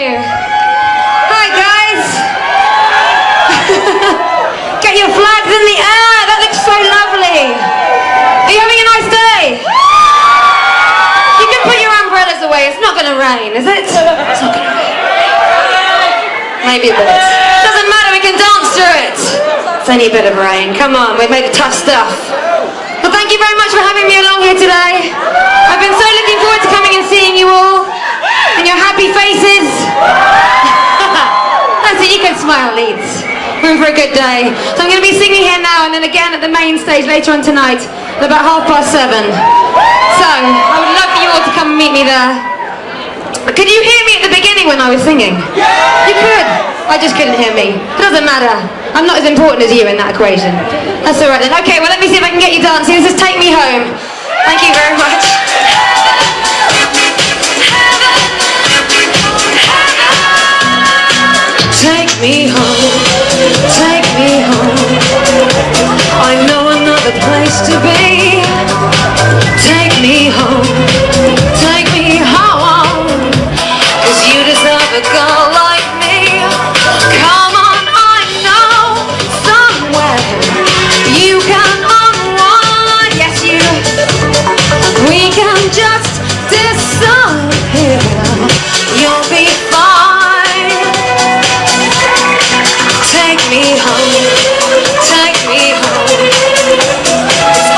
you. Hi, guys. Get your flags in the air. That looks so lovely. Are you having a nice day? You can put your umbrellas away. It's not going to rain, is it? It's not going to rain. Maybe a bit. Doesn't matter. We can dance through it. It's any bit of rain. Come on. We've made tough stuff. Well, thank you very much for having me along here today. I've been so looking forward to coming and seeing you all and your happy faces. That's it, you can smile, Leeds. We're in for a good day. So I'm going to be singing here now and then again at the main stage later on tonight at about 7:30. So I would love for you all to come and meet me there. Could you hear me at the beginning when I was singing? You could. I just couldn't hear me. It doesn't matter. I'm not as important as you in that equation. That's all right then. Okay, well let me see if I can get you dancing. This is Take Me Home. Thank you very much. Take me home, take me home. I know another place to be. Take me home, take me home. 'Cause you deserve a girl like me. Come on, I know somewhere you can unwind. Yes, we can just disappear. You'll be fine. Take me home, take me home. It's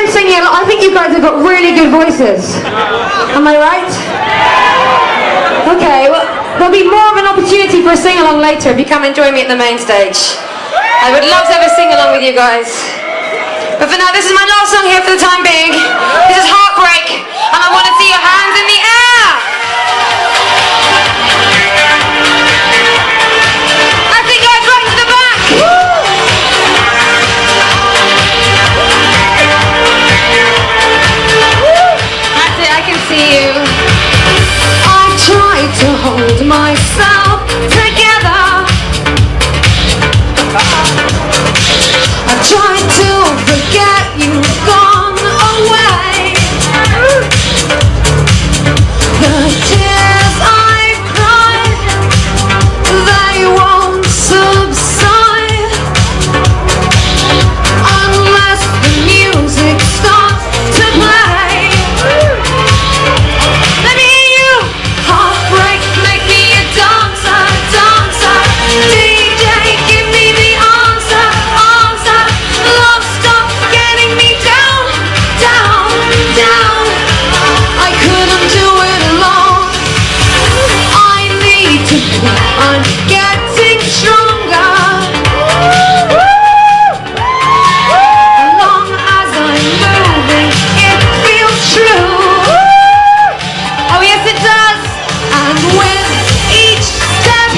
enjoying singing. I think you guys have got really good voices. Am I right? Okay, well, there'll be more of an opportunity for a sing-along later if you come and join me at the main stage. I would love to have a sing-along with you guys. But for now, this is my last song here for the time being. This is Heartbreak, and I want to see your hands in the air. That's it, guys, right to the back. That's it, I can see you. I tried to hold myself together. I tried to forget you've gone away. The tears I've cried, they won't subside unless the music starts to play. Let me hear you. Heartbreak, make me a dancer, dancer. DJ, give me the answer, answer. Love, stop getting me down, down, down. I couldn't do it alone. I need to be, I'm getting stronger. As long as I'm moving, it feels true. Oh yes it does. And with each step,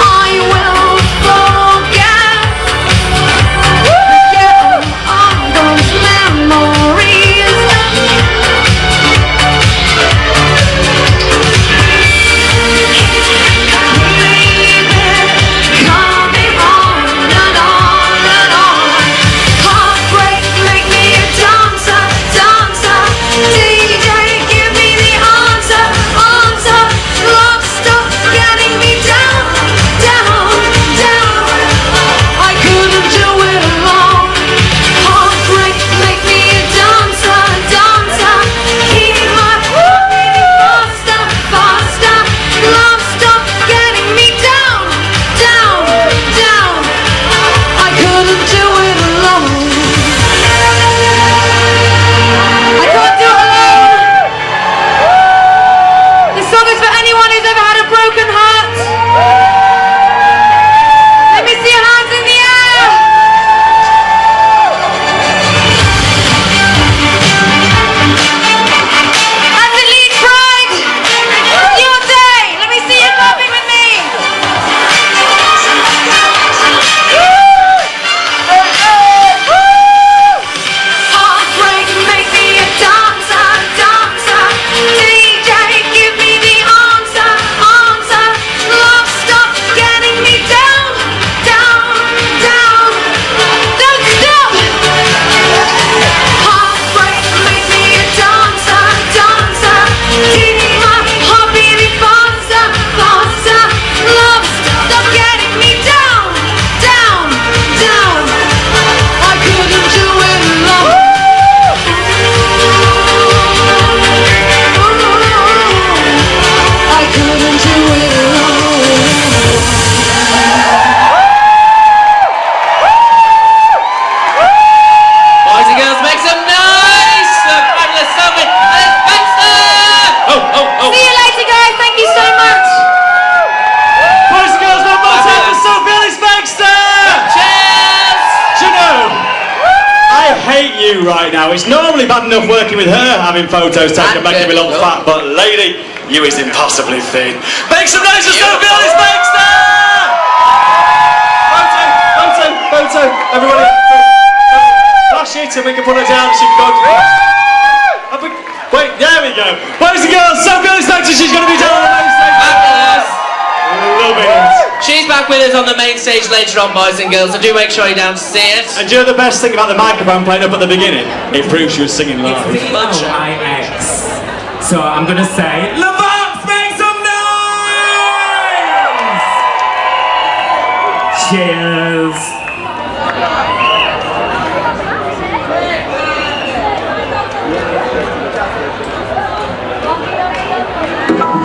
I will forget all those memories. Coming on and on and on. Heartbreak, make me a dancer, dancer. DJ, give me the answer, answer. Love, stop getting me down, down, down. I couldn't do it alone. Heartbreak, make me a dancer, dancer. Keep my beating faster, faster. Love, stop getting me down, down, down. I couldn't do it alone. I can't do it alone. This song is for anyone who's ever had a broken heart. Let me see your hands in the air. That's the Leeds Pride. It's your day. Let me see you clapping with me. Heartbreak, make me a dancer, dancer. DJ, give me the answer, answer. Love, stop getting me down, down, down. Don't stop. Heartbreak, make me a dancer, dancer. Keep my heart beating faster, faster. Love, stop getting me down, down, down. I couldn't do it alone. I couldn't do it alone. Boys and girls, make some noise! The fabulous Sophie and Spencer! See you later, guys. Thank you so much. Boys and girls, one more time for Sophie Ellis Baxter! Cheers! Do you know, I hate you right now. It's normally bad enough working with her, having photos taken, making me look fat, but lady, you is impossibly thin. Make some noise for Sophie Ellis Baxter! Photo, everybody. Flash it and we can put her down. She can go. Wait, there we go. Boys and girls, Sophie Ellis Baxter, she's going to be down on the main stage. Fabulous! Love it. She's back with us on the main stage later on, boys and girls, so do make sure you're down to see it. And do you know the best thing about the microphone playing up at the beginning? It proves you were singing live. C-O-I-X. So I'm gonna say, LeVox, make some noise! Cheers!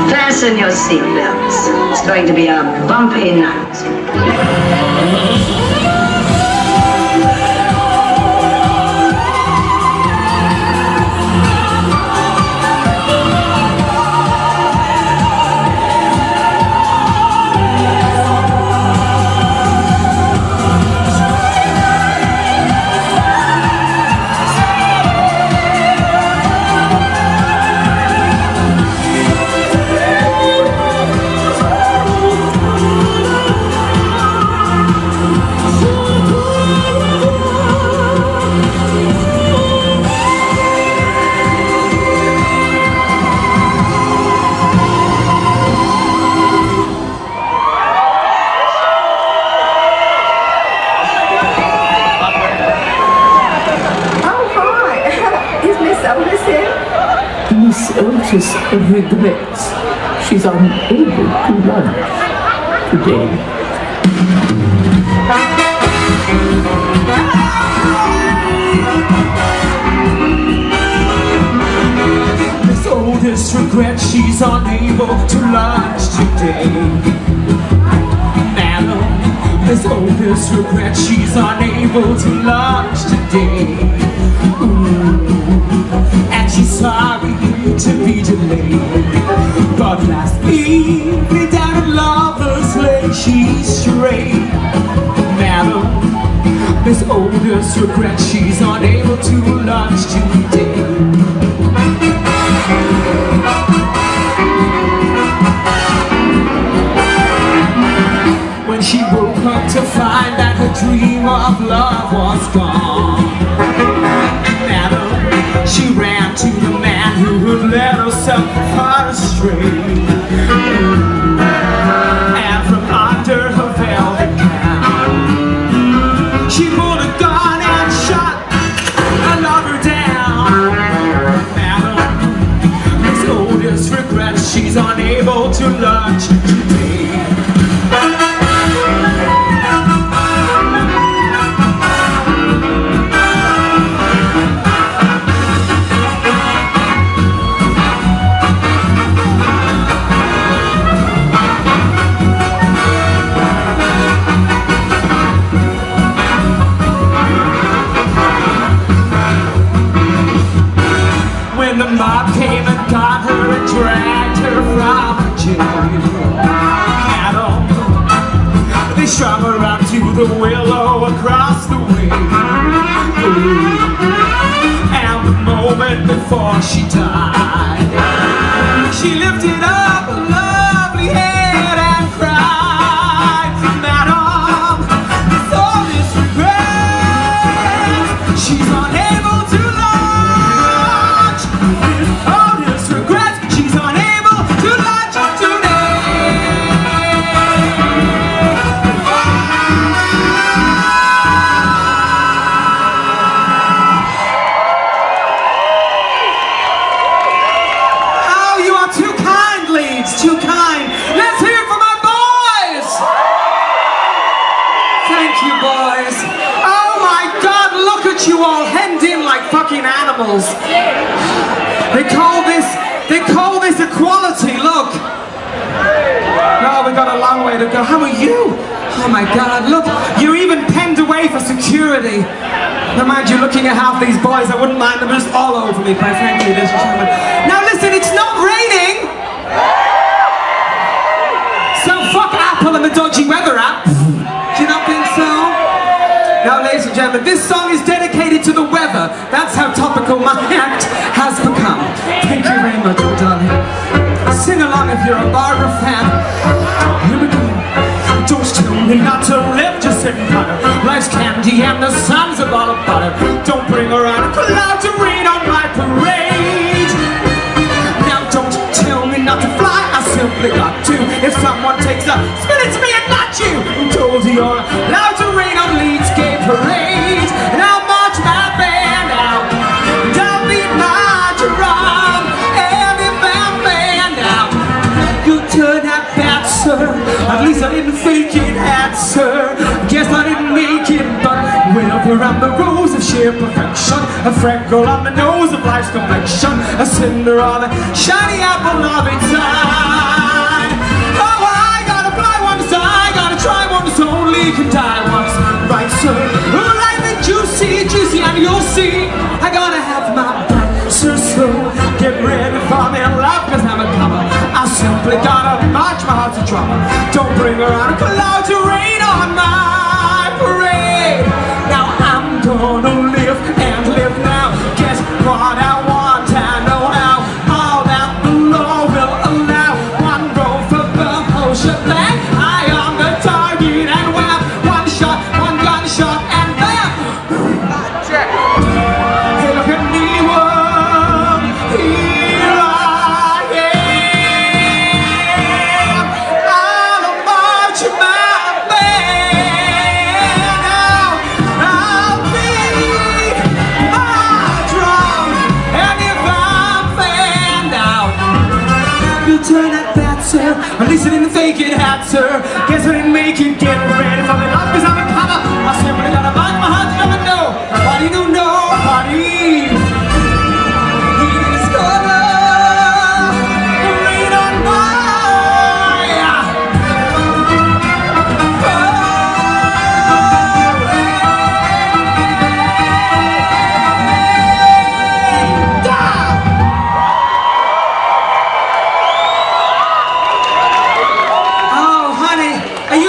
Fasten your seatbelts. It's going to be a bumpy night. Otis regrets she's unable to lunch today. Miss Otis regrets she's unable to lunch today. Madam, Miss Otis regrets she's unable to lunch today. And she's sorry to be delayed, but last evening down at Lover's Lane she strayed. Madam, Miss Otis regrets she's unable to lunch today. When she woke up to find that her dream of love was gone, madam, she ran to the man who had led herself far astray. And from under her velvet gown, she pulled a gun and shot a lover down. Madam, Miss Otis regrets she's unable to lunch today. The mob came and got her and dragged her from jail. Madam, they strung her up to the willow across the way. And the moment before she died, she lifted up a lovely head and cried, Madam, with all this regret, she's unable to lunch. With all this regret, she's unable to lunch today. Oh, you are too kind, Leeds, too kind. Let's hear it for my boys. Thank you, boys. Oh my God, look at you all hemmed in like fucking animals. They call this equality, look. No, we got a long way to go. How are you? Oh my God, look, you're even penned away for security. Never mind you looking at half these boys, I wouldn't mind them just all over me, quite frankly, ladies and gentlemen. Now listen, it's not raining! So fuck Apple and the dodgy weather apps. Do you not think so? Now, ladies and gentlemen, this song is dedicated to the weather. That's how topical my act has become. Thank you very much, my darling. Sing along if you're a Barbara fan. Here we go. Don't tell me not to live, just sit and putter. Life's candy and the sun's a ball of butter. Don't bring around a cloud to rain on my parade. Now don't tell me not to fly, I simply got to. If someone takes a spin, it's me and not you. Who told you you're allowed to rain on Leeds Gay Parade? And I'll march my band out, and I'll beat my drum. And if I'm band out, you turn out bad, sir. At least I didn't fake it, sir. Guess I didn't make it, but whenever I'm the rose of sheer perfection, a freckle on the nose of life's complexion, a Cinderella, shiny apple of its eye. Oh, I gotta fly once, I gotta try once, only can die once, right, sir? Oh, life is juicy, juicy, and you'll see I gotta have my back, sir, so get ready for me, love, cause I'm a comer. I simply gotta march my heart to drama. Don't bring around a cloud to rain on my parade. Now I'm gonna live and live now. Guess what I want, I know now. All that the law will allow. One roll for the whole shebang. I am the target and wham. One shot, one gunshot, and bam. Hey, look at me, one. Here I am. I'll march my band. make it happen. Guess I didn't make it, get ready for me. Life is on the cover. I simply gotta bite my heart, never know. Nobody do nobody. He's gonna rain on my.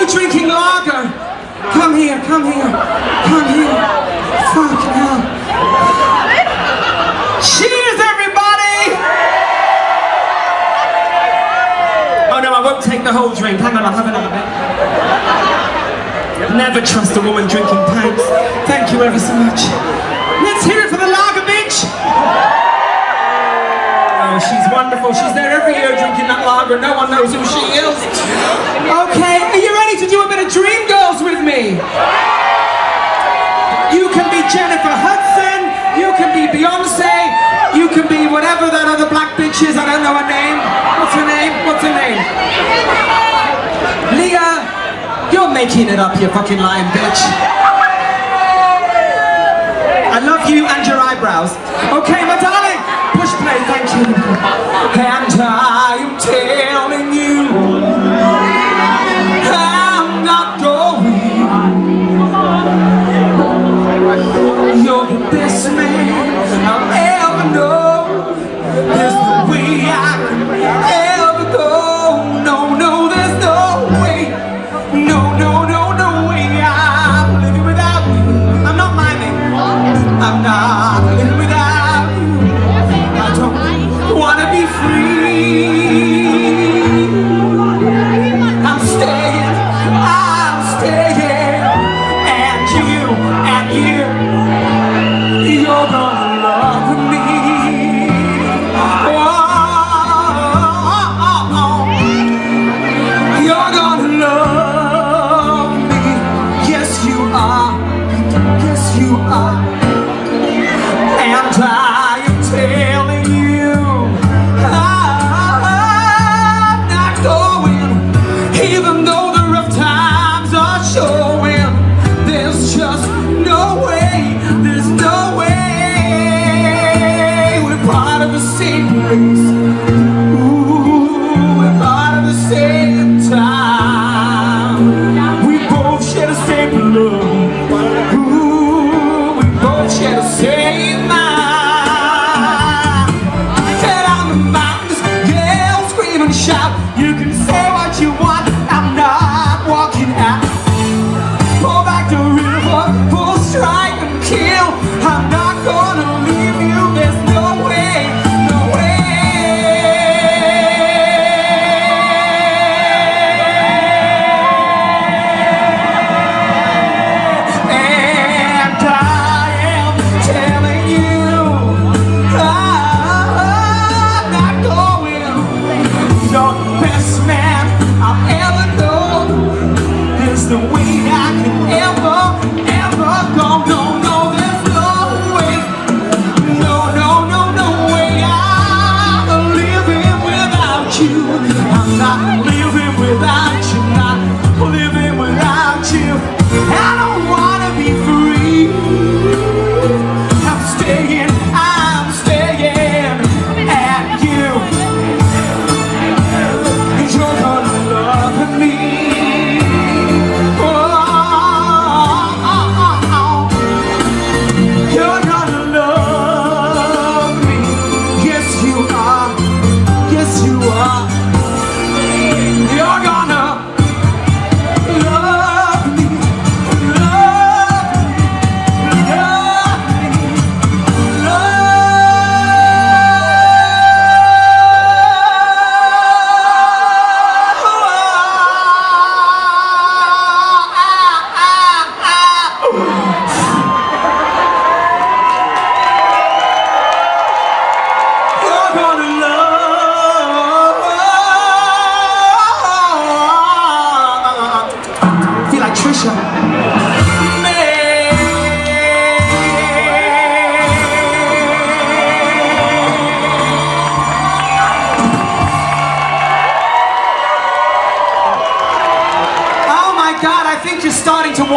Drinking lager. Come here, come here, come here. Fuck hell. Cheers, everybody! Oh no, I won't take the whole drink. Hang on, I'll have another bit. Never trust a woman drinking pints. Thank you ever so much. Let's hear it for the lager bitch. Oh, she's wonderful. She's there every year drinking that lager. No one knows who she is. Okay, are you ready to do a bit of Dream Girls with me? You can be Jennifer Hudson, you can be Beyonce, you can be whatever that other black bitch is, I don't know her name. What's her name? What's her name? Leah, you're making it up, you fucking lying bitch. I love you and your eyebrows. Okay, my darling, push play, thank you. And I am telling you, I'm not going. You're the best man I'll ever know. There's no way I can ever go. No, no, there's no way. No, no, no, no way I'm living without you. I'm not miming. I'm not living without you. I don't wanna be free. I'm staying, and you, you're gonna love me. You're gonna love me. Yes, you are. Yes, you are. And I am telling you, I'm not going, even though the rough times are showing. There's just no way, there's no way. We're part of the same place. Ooh, we're part of the same time. We both share the same love. Ooh, we both share the same mind. Head on the mountains, yell, scream and shout. You can say what you want, I'm not walking out. Pull back the river, pull, strike and kill. I'm not gonna leave you, there's no way, no way. And I am telling you, I'm not going. You're the best man I'll ever know. There's no way I can ever go. No, no, there's no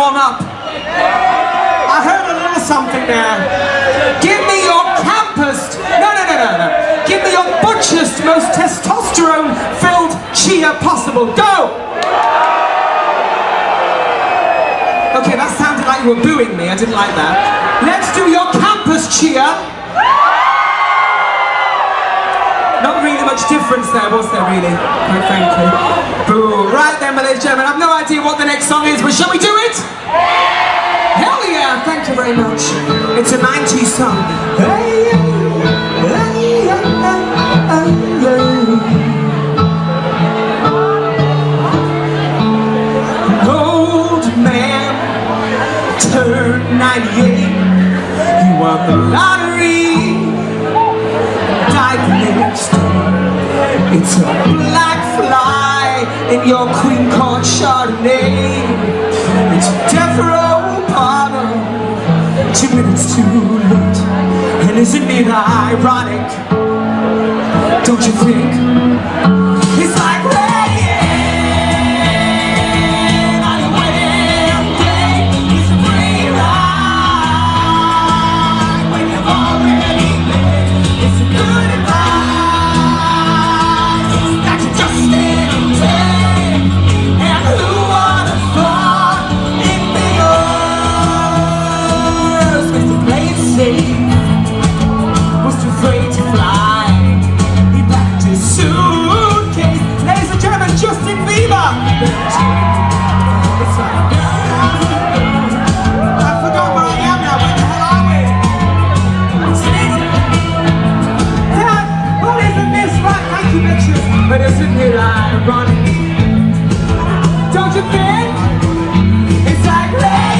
warm up. I heard a little something there. Give me your campest, no. Give me your butchest, most testosterone-filled cheer possible. Go! Okay, that sounded like you were booing me. I didn't like that. Let's do your campus cheer. Not really much difference there, was there really? Quite frankly. Boo. Right then, ladies and gentlemen, I've no idea what the next song is, but shall we do it? Hell yeah! Thank you very much. It's a 90s song. Hey, old man turned 98. You won the lottery. Died the next day. It's a black fly in your Queen Court Chardonnay. It's a death row bottle, 2 minutes too late. And isn't it ironic? Don't you think? It's like rain on your wedding day. It's a free ride when you've already lived. It's a good advice that you just didn't take. And who would have thought it'd be yours? Mr. Play it safe was too afraid to fly. He packed his suitcase. Ladies and gentlemen, Justin Bieber. It's like, I forgot where I am now. Where the hell are we? Dad, what isn't this right? Thank you, bitches. But isn't it ironic? Don't you think? It's like rain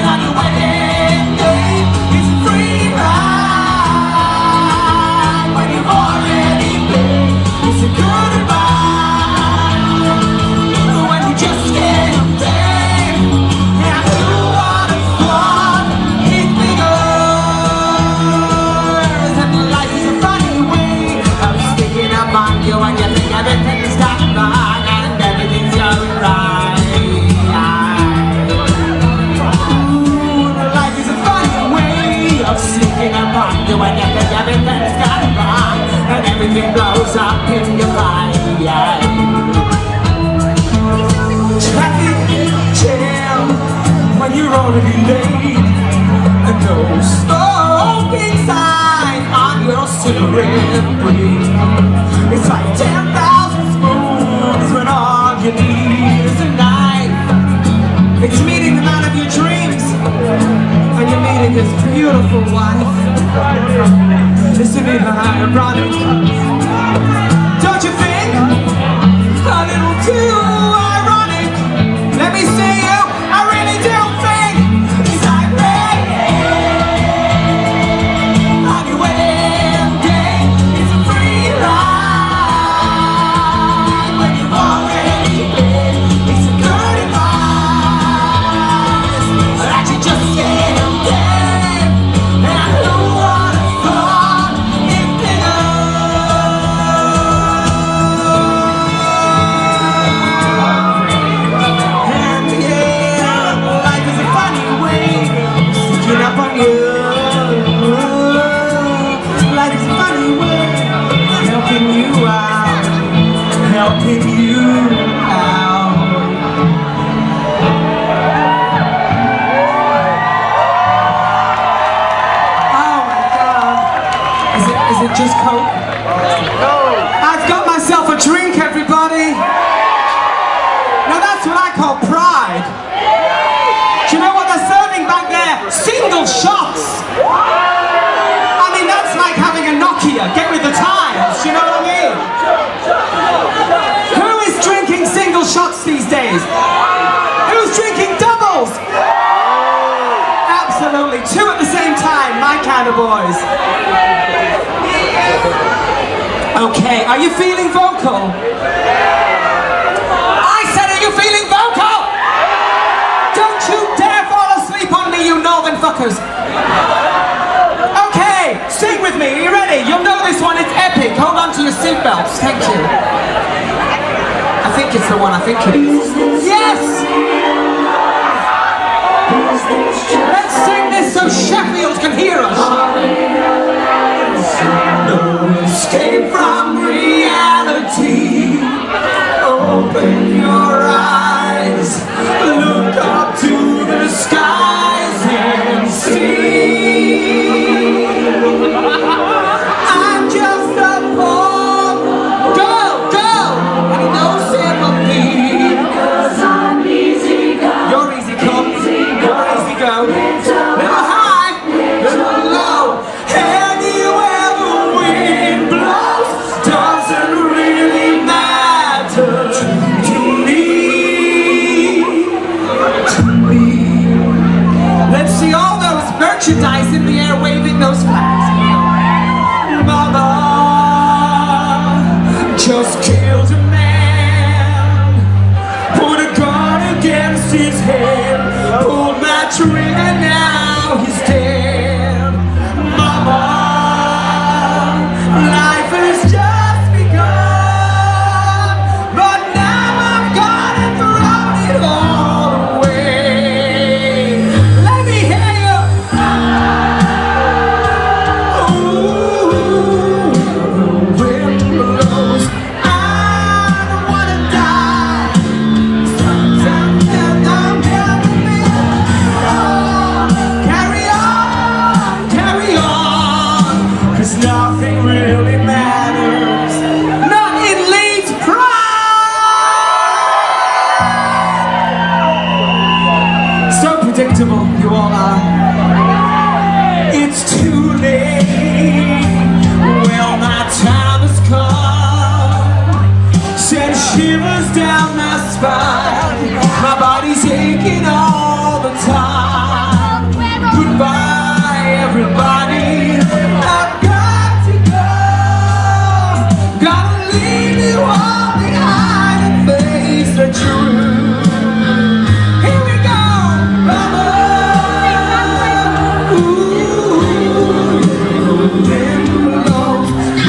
on your wedding day. It's a free ride when you've already paid. It's a good advice when you just can't pay. And who would have thought it'd be yours? And life is a funny way of sticking up on you when you think everything's gone wrong and everything's going right. Life is a funny way of sneaking up on you when you think everything's gone wrong and everything blows up in your mind. Traffic jam when you're already late and no smoking sign on your cigarette break. It's like 10,000 spoons when all you need is a knife. It's meeting the man of your dreams and you're meeting his beautiful wife. Isn't it ironic? Don't you think? A little too ironic. Let me see you. I really do think it's like rain on your wedding day. It's a free ride when you've already paid. It's a good advice that you just can't take. And who would have thought it'd be and yeah, life is a funny way of sneaking up on you. Life is a funny way of helping you out, helping you out. Oh my God! Is it just Coke? I've got myself a drink, everybody. Now that's what I call pride. Do you know what they're serving back there? Single shots. I mean, that's like having a Nokia. Get with the times. Do you know what I mean? Who is drinking single shots these days? Who's drinking doubles? Absolutely. 2 at the same time. My kind of boys. Okay, are you feeling vocal? I said, are you feeling vocal? Don't you dare fall asleep on me, you northern fuckers. Okay, sing with me. Are you ready? You'll know this one. It's epic. Hold on to your seatbelts. Thank you. I think it's the one. I think it is. Yeah! Yes! Let's sing this so Sheffield can hear us. No escape from reality. Open your eyes, look up to the skies and see. I'm just a poor girl, and no sympathy. Cause I'm easy go. You're easy come, you're easy go. Little high, little low. Anywhere the wind blows doesn't really matter to me. Let's see all those merchandise in the air waving those flags. Mama just killed a man, put a gun against his head, pulled my trigger, now he's dead. Mama, life has just begun, but now I've got it, thrown it all away. Let me hear you. Ooh, wind blows. I don't wanna die. Sometimes I'm carry on, 'cause nothing really matters. Not in Leeds pride. So predictable you all are. It's too late. Well, my time has come. Send shivers down my spine. My body's aching all the time. Goodbye, everybody. I've got to go. Gotta leave you all behind and face the truth. Here we go, mama. Ooh, wind blows. I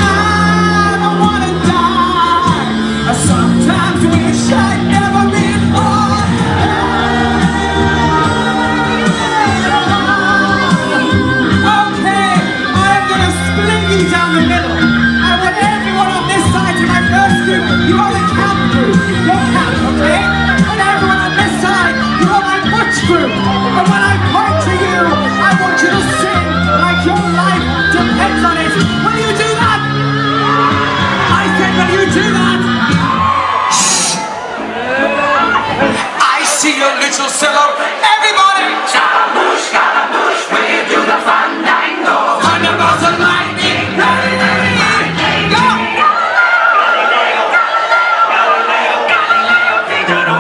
don't wanna die. I sometimes wish I'd never been born. Okay, I'm gonna split you down the middle. I want everyone on this side to my first group. You are the camp group. Your camp, okay? And everyone on this side, you are my butch group. And when I point to you, I want you to sing like your life depends on it. Will you do that? I said, will you do that? I see your little silhouette. Everybody! Scaramouche, will you do the fandango? Thunderbolts and lightning, ready, go!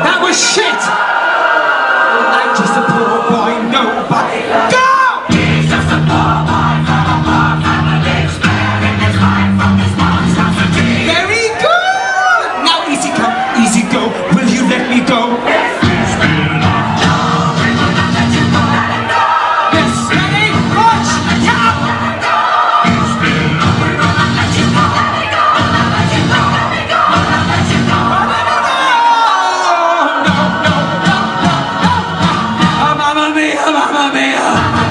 That was shit! I'm just a poor boy, nobody. Go! He's just a poor boy from a poor family, sparing his life from this monstrosity. Very good! Now easy come, easy go. Will you let me go? Yes, ready, march, come! No. Mamma mia, mamma mia!